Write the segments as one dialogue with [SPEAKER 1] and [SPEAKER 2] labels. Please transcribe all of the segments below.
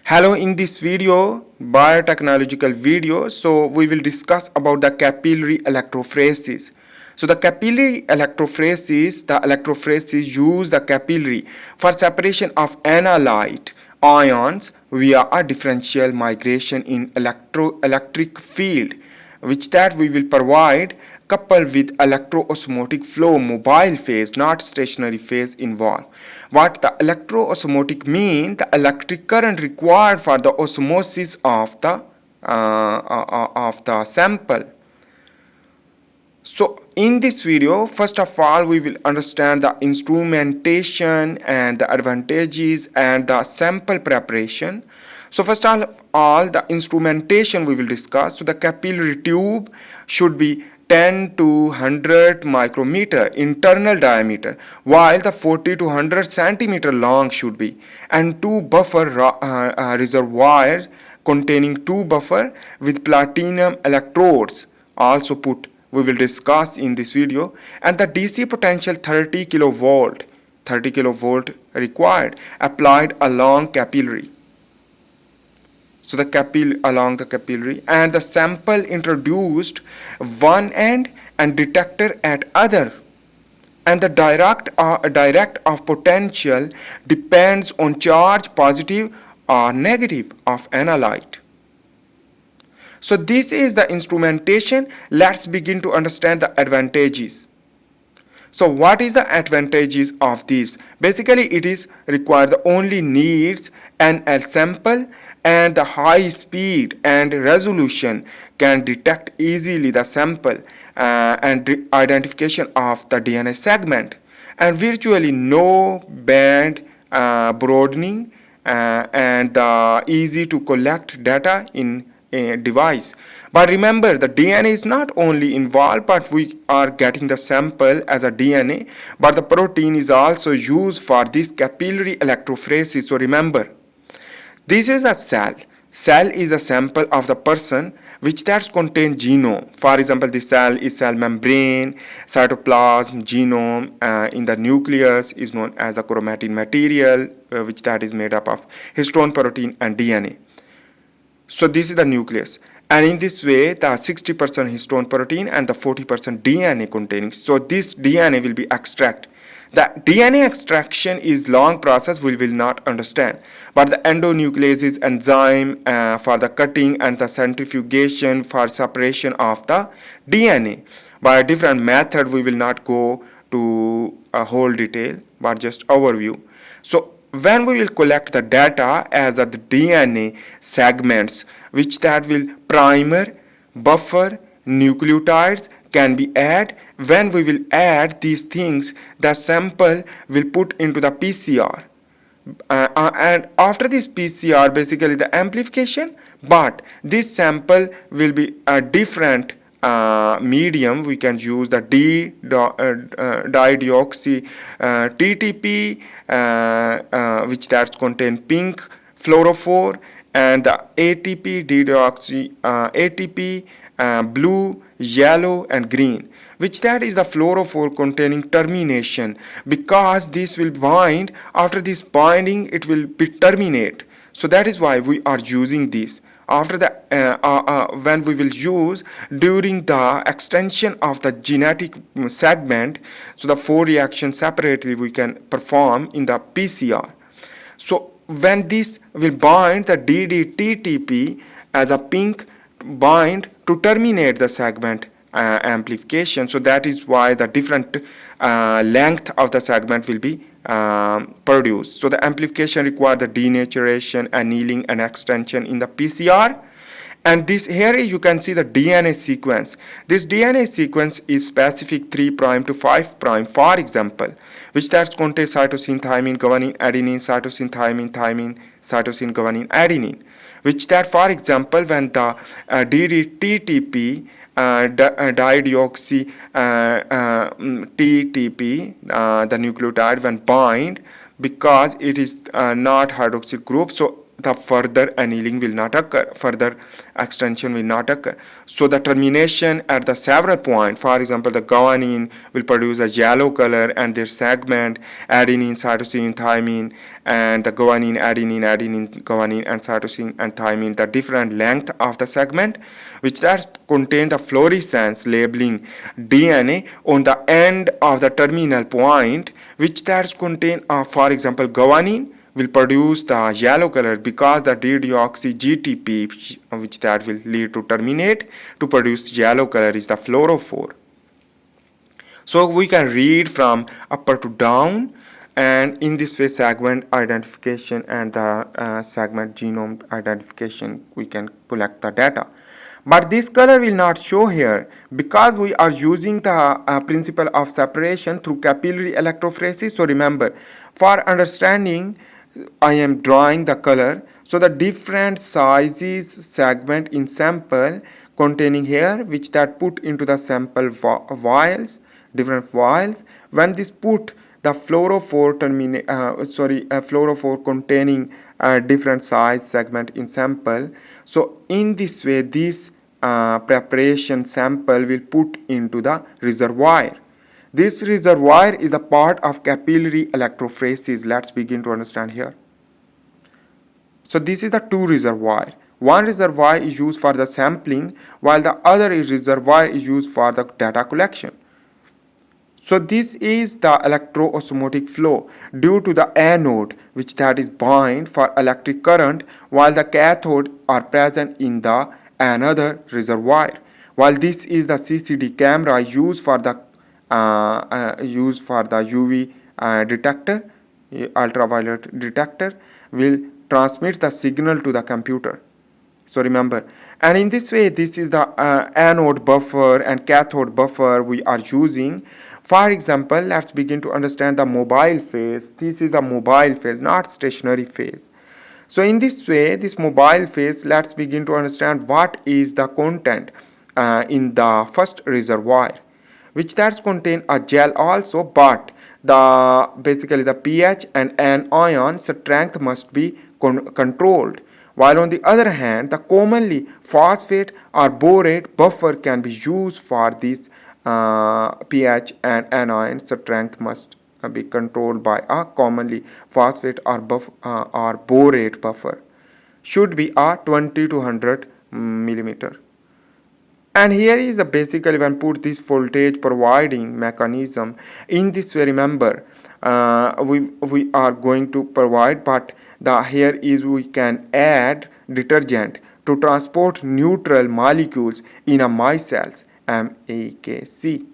[SPEAKER 1] Hello, in this video, biotechnological video, we will discuss about the capillary electrophoresis. So the capillary electrophoresis use the capillary for separation of analyte ions via a differential migration in electric field, which that we will provide coupled with electroosmotic flow mobile phase, not stationary phase involved. What the electroosmotic mean? The electric current required for the osmosis of the sample. So in this video, first of all, we will understand the instrumentation and the advantages and the sample preparation. So first of all, the instrumentation we will discuss. So the capillary tube should be 10 to 100 micrometer internal diameter, while the 40 to 100 centimeter long should be, and two buffer reservoirs containing two buffer with platinum electrodes also put we will discuss in this video, and the DC potential 30 kilovolt required applied along capillary. So along the capillary, and the sample introduced one end and detector at other, and the direct of potential depends on charge positive or negative of analyte. So this is the instrumentation. Let's begin to understand the advantages. So what is the advantages of this? Basically, it is required only needs an sample, and the high speed and resolution can detect easily the sample and identification of the DNA segment, and virtually no band broadening and easy to collect data in a device. But remember, the DNA is not only involved, but we are getting the sample as a DNA, but the protein is also used for this capillary electrophoresis. So remember, this is a cell. Cell is the sample of the person which that contain genome. For example, the cell is cell membrane, cytoplasm, genome. In the nucleus is known as a chromatin material, which that is made up of histone, protein, and DNA. So this is the nucleus, and in this way the 60% histone protein and the 40% DNA containing. So this DNA will be extract. The DNA extraction is long process we will not understand, but the endonuclease enzyme for the cutting and the centrifugation for separation of the DNA by a different method. We will not go to a whole detail, but just overview. So when we will collect the data as the DNA segments, which that will primer, buffer, nucleotides can be added. When we will add these things, the sample will put into the PCR, and after this PCR, basically the amplification, but this sample will be a different medium. We can use the dideoxy TTP, which that contain pink fluorophore, and the ATP dideoxy ATP blue, yellow, and green, which that is the fluorophore containing termination, because this will bind. After this binding, it will be terminate. So that is why we are using this. After the when we will use during the extension of the genetic segment, so the four reactions separately we can perform in the PCR. So when this will bind the DDTTP as a pink bind to terminate the segment amplification. So that is why the different length of the segment will be produced. So the amplification requires the denaturation, annealing, and extension in the PCR. And this here you can see the DNA sequence. This DNA sequence is specific 3' to 5', for example, which that contains cytosine, thymine, guanine, adenine, cytosine, thymine, cytosine, guanine, adenine, which that, for example, when the DDTTP dideoxy TTP, the nucleotide, when bind, because it is not hydroxyl group, so the further annealing will not occur, further extension will not occur. So the termination at the several point, for example, the guanine will produce a yellow color and their segment, adenine, cytosine, thymine, and the guanine, adenine, guanine, and cytosine and thymine, the different length of the segment, which that contain the fluorescence labeling DNA on the end of the terminal point, which that contain, for example, guanine will produce the yellow color because the deoxy GTP, which that will lead to terminate to produce yellow color, is the fluorophore. So we can read from upper to down, and in this way segment identification and the segment genome identification we can collect the data. But this color will not show here because we are using the principle of separation through capillary electrophoresis. So remember, for understanding, I am drawing the color. So the different sizes segment in sample containing here, which that put into the sample vials, different vials. When this put the fluorophore fluorophore containing different size segment in sample. So in this way, this preparation sample will put into the reservoir. This reservoir is a part of capillary electrophoresis. Let's begin to understand here. So this is the two reservoir. One reservoir is used for the sampling, while the other reservoir is used for the data collection. So this is the electroosmotic flow due to the anode, which that is bound for electric current, while the cathode are present in the another reservoir. While this is the CCD camera used for the UV detector, ultraviolet detector, will transmit the signal to the computer. So remember, and in this way, this is the anode buffer and cathode buffer we are using. For example, let's begin to understand the mobile phase. This is the mobile phase, not stationary phase. So in this way, this mobile phase, let's begin to understand what is the content in the first reservoir, which does contain a gel also, but the basically the pH and anion strength must be controlled. While on the other hand, the commonly phosphate or borate buffer can be used for this pH and anion strength must be controlled by a commonly phosphate or borate buffer. Should be a 20 to 100 millimeter. And here is the basically when put this voltage providing mechanism. In this way, remember, we are going to provide, but the here is we can add detergent to transport neutral molecules in a micelles, MAKC.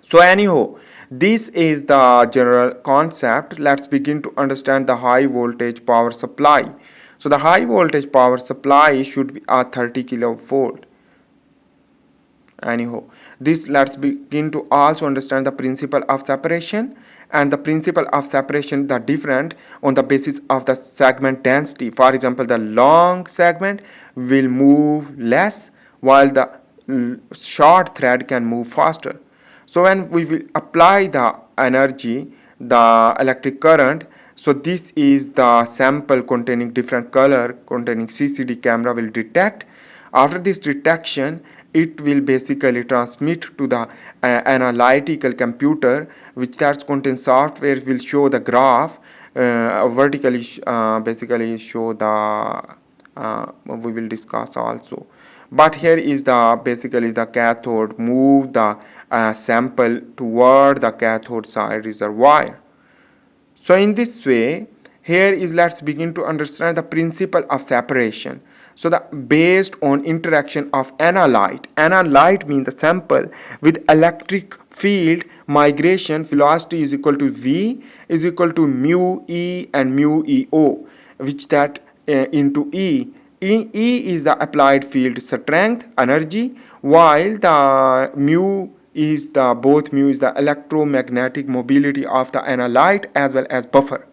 [SPEAKER 1] So anyhow, this is the general concept. Let's begin to understand the high voltage power supply. So the high voltage power supply should be a 30 kilovolt. Anyhow, this let's begin to also understand the principle of separation, and the principle of separation the different on the basis of the segment density. For example, the long segment will move less while the short thread can move faster. So when we will apply the energy, the electric current, so this is the sample containing different color containing CCD camera will detect. After this detection, it will basically transmit to the analytical computer, which that contains software will show the graph vertically, basically show the we will discuss also. But here is the basically the cathode move the sample toward the cathode side reservoir. So in this way, here is let's begin to understand the principle of separation. So the based on interaction of analyte means the sample with electric field migration velocity is equal to V is equal to mu E and mu EO, which that into E. E is the applied field strength energy, while the mu is the both mu is the electromagnetic mobility of the analyte as well as buffer.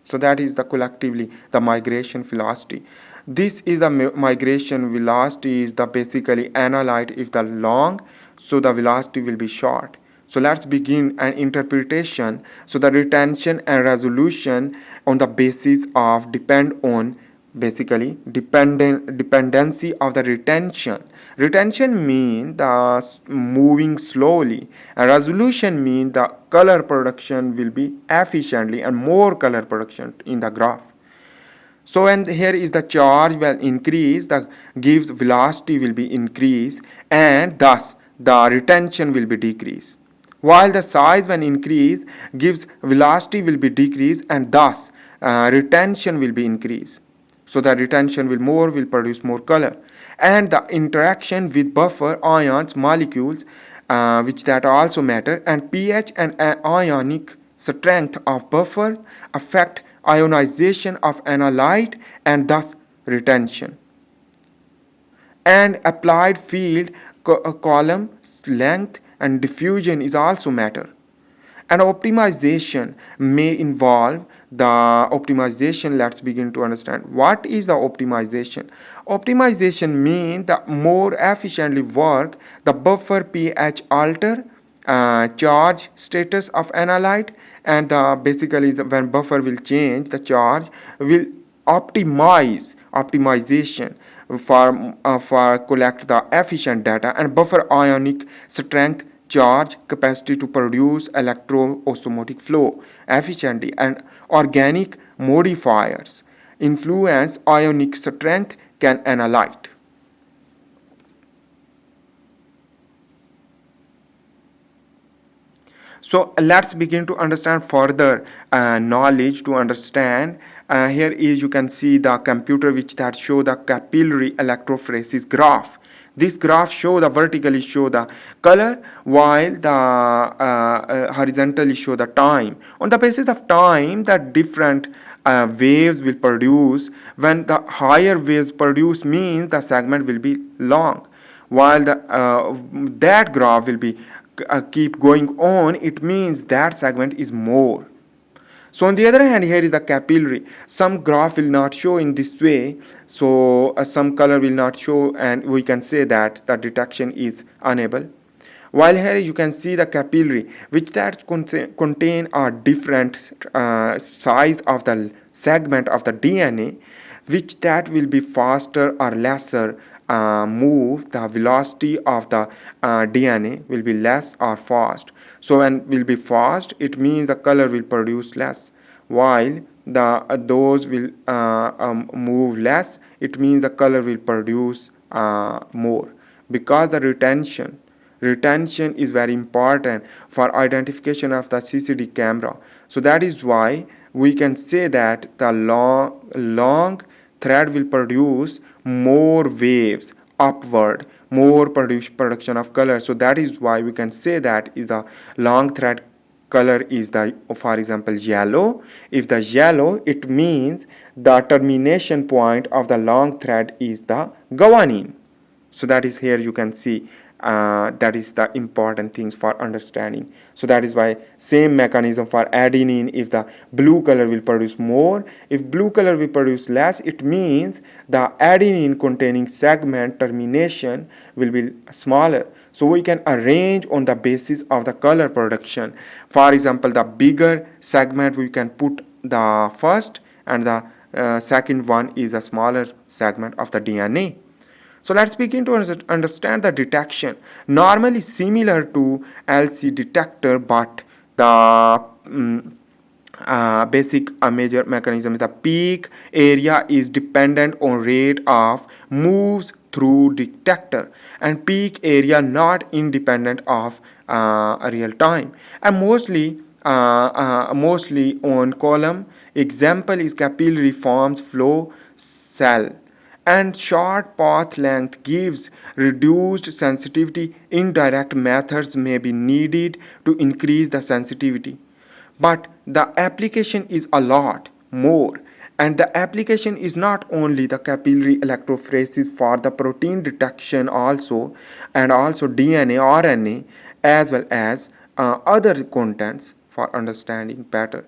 [SPEAKER 1] So that is the collectively the migration velocity. This is the migration velocity is the basically analyte if the long, so the velocity will be short. So let's begin an interpretation. So the retention and resolution on the basis of depend on basically dependency of the retention. Retention means the moving slowly, and resolution means the color production will be efficiently and more color production in the graph. So and here is the charge will increase, the gives velocity will be increased, and thus the retention will be decreased. While the size when increase gives velocity will be decreased, and thus retention will be increased. So the retention will produce more color, and the interaction with buffer ions molecules, which that also matter, and pH and ionic strength of buffer affect ionization of analyte and thus retention. And applied field column length and diffusion is also matter. And optimization may involve the optimization. Let's begin to understand what is the optimization. Optimization means the more efficiently work the buffer pH alter charge status of analyte, and basically when buffer will change the charge will optimization for collect the efficient data, and buffer ionic strength charge capacity to produce electroosmotic flow efficiently, and organic modifiers influence ionic strength can analyte. So let's begin to understand further knowledge to understand. Here is you can see the computer which that show the capillary electrophoresis graph. This graph show the vertically show the color, while the horizontally show the time. On the basis of time, the different waves will produce. When the higher waves produce means the segment will be long, while the that graph will be keep going on, it means that segment is more. So on the other hand, here is the capillary. Some graph will not show in this way, so some color will not show, and we can say that the detection is unable. While here you can see the capillary, which that contain a different size of the segment of the DNA, which that will be faster or lesser move, the velocity of the DNA will be less or fast. So when will be fast, it means the color will produce less, while the those will move less, it means the color will produce more, because the retention is very important for identification of the CCD camera. So that is why we can say that the long thread will produce more waves upward, more production of color. So that is why we can say that is the long thread color is the, for example, yellow. If the yellow, it means the termination point of the long thread is the guanine. So that is here you can see that is the important things for understanding. So that is why same mechanism for adenine. If the blue color will produce more, if blue color will produce less, it means the adenine containing segment termination will be smaller. So we can arrange on the basis of the color production. For example, the bigger segment we can put the first, and the second one is a smaller segment of the DNA. So let's begin to understand the detection. Normally similar to LC detector, but the basic major mechanism is the peak area is dependent on rate of moves through detector, and peak area not independent of real time, and mostly on column. Example is capillary forms flow cell, and short path length gives reduced sensitivity. Indirect methods may be needed to increase the sensitivity, but the application is a lot more, and the application is not only the capillary electrophoresis for the protein detection also, and also DNA, RNA, as well as other contents for understanding better.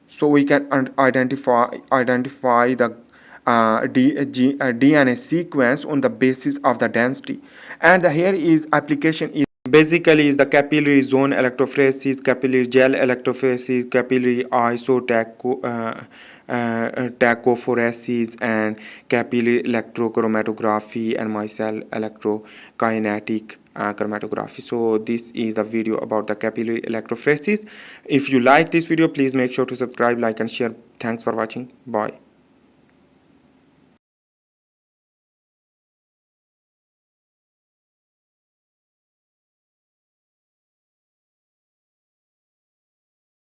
[SPEAKER 1] So we can identify the DNA sequence on the basis of the density, and here is application is Basically is the capillary zone electrophoresis, capillary gel electrophoresis, capillary isotachophoresis, and capillary electrochromatography and micelle electrokinetic chromatography. So this is the video about the capillary electrophoresis. If you like this video, please make sure to subscribe, like and share. Thanks for watching. Bye.